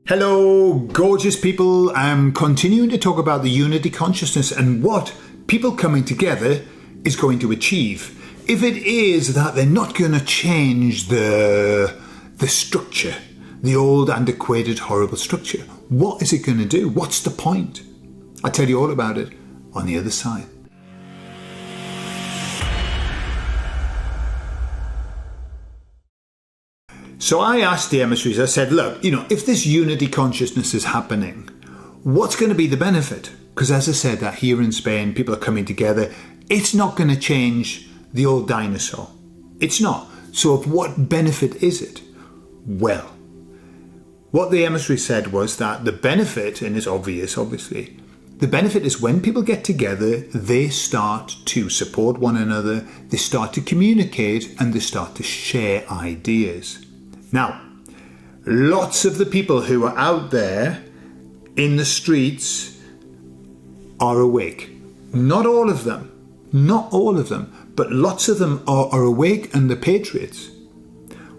Hello, gorgeous people. I'm continuing to talk about the unity consciousness and what people coming together is going to achieve. If it is that they're not going to change the structure, the old, antiquated, horrible structure, what is it going to do? What's the point? I'll tell you all about it on the other side. So I asked the emissaries, I said, look, if this unity consciousness is happening, what's going to be the benefit? Because as I said, that here in Spain, people are coming together. It's not going to change the old dinosaur. It's not. So of what benefit is it? Well, what the emissary said was that the benefit, and it's obvious, obviously, the benefit is when people get together, they start to support one another, they start to communicate, and they start to share ideas. Now, lots of the people who are out there in the streets are awake. Not all of them, but lots of them are awake and the patriots.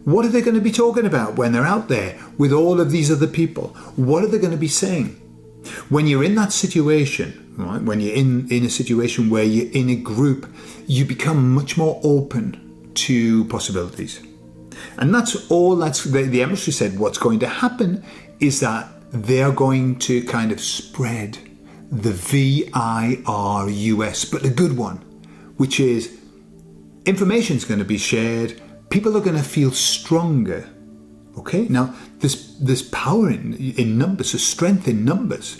What are they going to be talking about when they're out there with all of these other people? What are they going to be saying? When you're in that situation, right? When you're in a situation where you're in a group, you become much more open to possibilities. And that's the emissary said what's going to happen is that they're going to kind of spread the VIRUS, but a good one, which is information's going to be shared, people are going to feel stronger. Okay, now there's power in numbers, there's strength in numbers.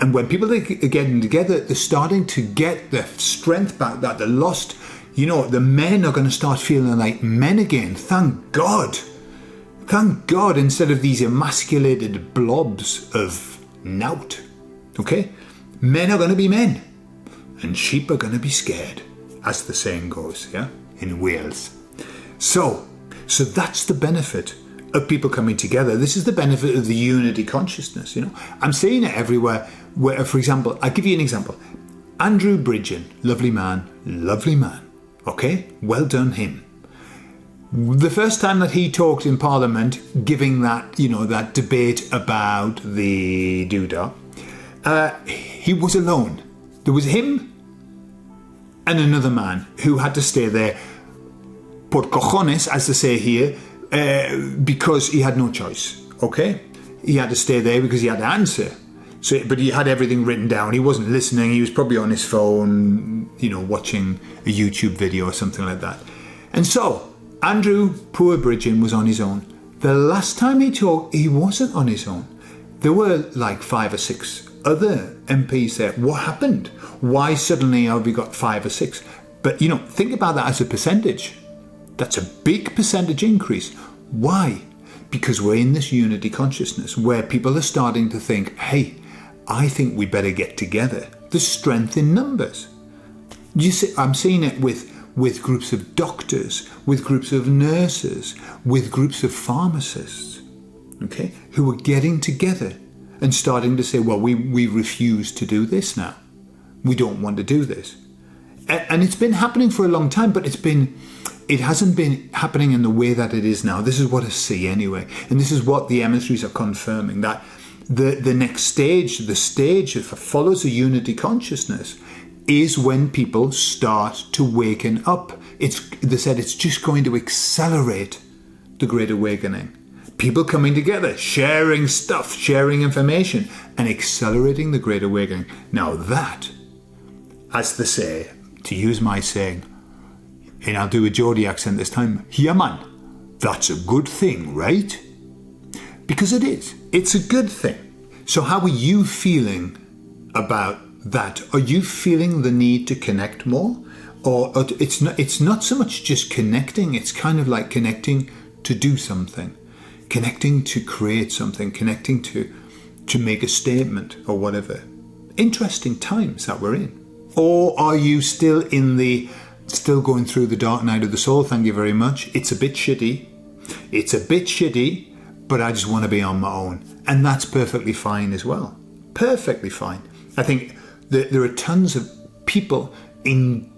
And when people are getting together, they're starting to get the strength back that they lost. The men are going to start feeling like men again. Thank God. Thank God, instead of these emasculated blobs of knout. Okay? Men are going to be men. And sheep are going to be scared, as the saying goes, yeah? In Wales. So that's the benefit of people coming together. This is the benefit of the unity consciousness, I'm seeing it everywhere. Where, for example, I'll give you an example. Andrew Bridgen, lovely man. Okay, well done him. The first time that he talked in Parliament, giving that, that debate about the doodah, he was alone. There was him and another man who had to stay there, por cojones, as they say here, because he had no choice, okay? He had to stay there because he had to answer. But he had everything written down. He wasn't listening. He was probably on his phone, watching a YouTube video or something like that. And so, Andrew poor Bridgen was on his own. The last time he talked, he wasn't on his own. There were like 5 or 6 other MPs there. What happened? Why suddenly have we got 5 or 6? But, think about that as a percentage. That's a big percentage increase. Why? Because we're in this unity consciousness where people are starting to think, hey, I think we better get together. There's strength in numbers. You see, I'm seeing it with groups of doctors, with groups of nurses, with groups of pharmacists, okay, who are getting together and starting to say, well, we refuse to do this now. We don't want to do this. And it's been happening for a long time, but it hasn't been happening in the way that it is now. This is what I see anyway. And this is what the emissaries are confirming, that the next stage, the stage that follows the unity consciousness, is when people start to waken up. They said it's just going to accelerate the Great Awakening. People coming together, sharing stuff, sharing information, and accelerating the Great Awakening. Now that, as they say, to use my saying, and I'll do a Geordie accent this time, yeah man, that's a good thing, right? Because it is. It's a good thing. So how are you feeling about that? Are you feeling the need to connect more? Or it's not so much just connecting, it's kind of like connecting to do something, connecting to create something, connecting to make a statement or whatever. Interesting times that we're in. Or are you still going through the dark night of the soul? Thank you very much. It's a bit shitty, but I just want to be on my own. And that's perfectly fine as well. Perfectly fine. I think there are tons of people in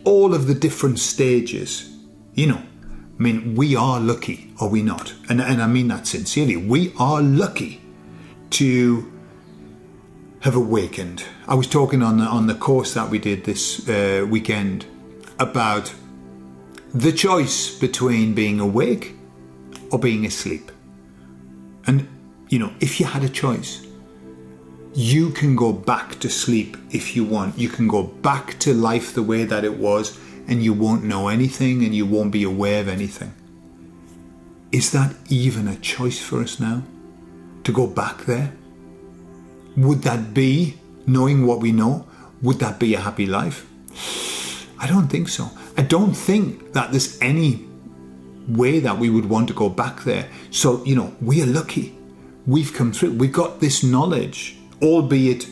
all of the different stages. We are lucky, are we not? And I mean that sincerely. We are lucky to have awakened. I was talking on the course that we did this weekend about the choice between being awake or being asleep. And, if you had a choice, you can go back to sleep if you want. You can go back to life the way that it was, and you won't know anything and you won't be aware of anything. Is that even a choice for us now? To go back there? Would that be, knowing what we know, would that be a happy life? I don't think so. I don't think that there's any way that we would want to go back there. So, we are lucky. We've come through. We've got this knowledge, albeit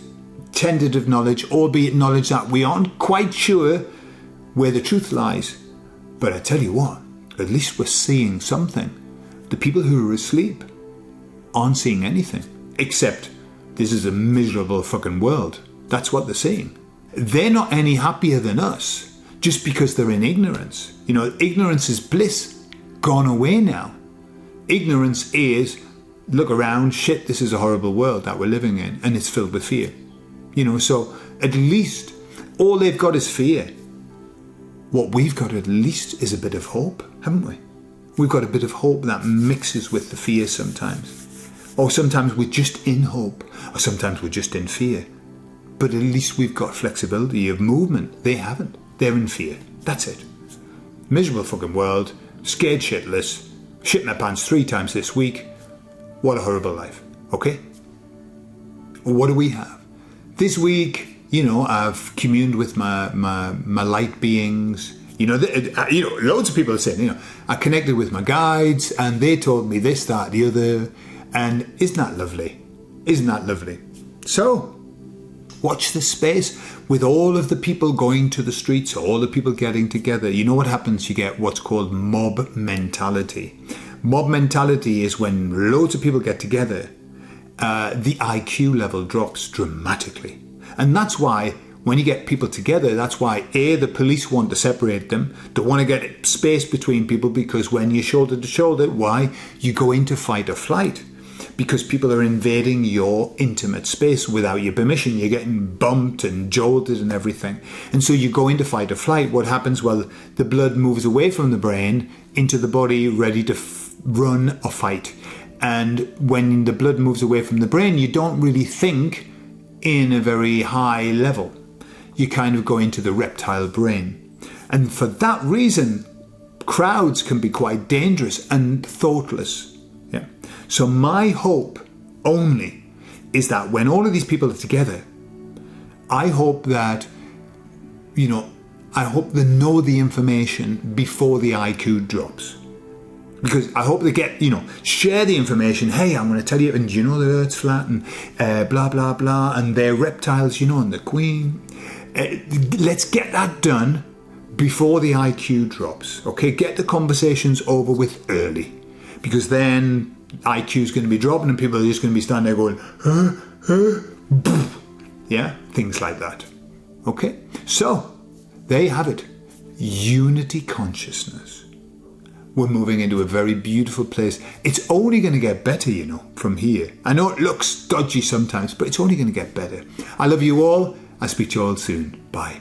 tentative knowledge, albeit knowledge that we aren't quite sure where the truth lies. But I tell you what, at least we're seeing something. The people who are asleep aren't seeing anything, except this is a miserable fucking world. That's what they're seeing. They're not any happier than us just because they're in ignorance. Ignorance is bliss, gone away now. Ignorance is, look around, shit, this is a horrible world that we're living in, and it's filled with fear. So at least all they've got is fear. What we've got at least is a bit of hope, haven't we? We've got a bit of hope that mixes with the fear sometimes. Or sometimes we're just in hope, or sometimes we're just in fear. But at least we've got flexibility of movement. They haven't. They're in fear. That's it. Miserable fucking world, scared shitless, shit my pants 3 times this week. What a horrible life, okay? What do we have? This week, I've communed with my light beings. Loads of people are saying, I connected with my guides and they told me this, that, the other. And isn't that lovely? Isn't that lovely? So, watch this space with all of the people going to the streets, all the people getting together. You know what happens? You get what's called mob mentality. Mob mentality is when loads of people get together, the IQ level drops dramatically. And that's why when you get people together, that's why the police want to separate them, don't want to get space between people, because when you're shoulder to shoulder, why? You go into fight or flight. Because people are invading your intimate space without your permission. You're getting bumped and jolted and everything. And so you go into fight or flight. What happens? Well, the blood moves away from the brain into the body, ready to run or fight. And when the blood moves away from the brain, you don't really think in a very high level. You kind of go into the reptile brain. And for that reason, crowds can be quite dangerous and thoughtless. Yeah. So my hope only is that when all of these people are together, I hope that, I hope they know the information before the IQ drops. Because I hope they get, share the information. Hey, I'm going to tell you, and the Earth's flat, and blah, blah, blah, and they're reptiles, and the Queen. Let's get that done before the IQ drops. Okay, get the conversations over with early. Because then IQ is going to be dropping and people are just going to be standing there going, yeah, things like that. Okay, so there you have it. Unity consciousness. We're moving into a very beautiful place. It's only going to get better, from here. I know it looks dodgy sometimes, but it's only going to get better. I love you all. I'll speak to you all soon. Bye.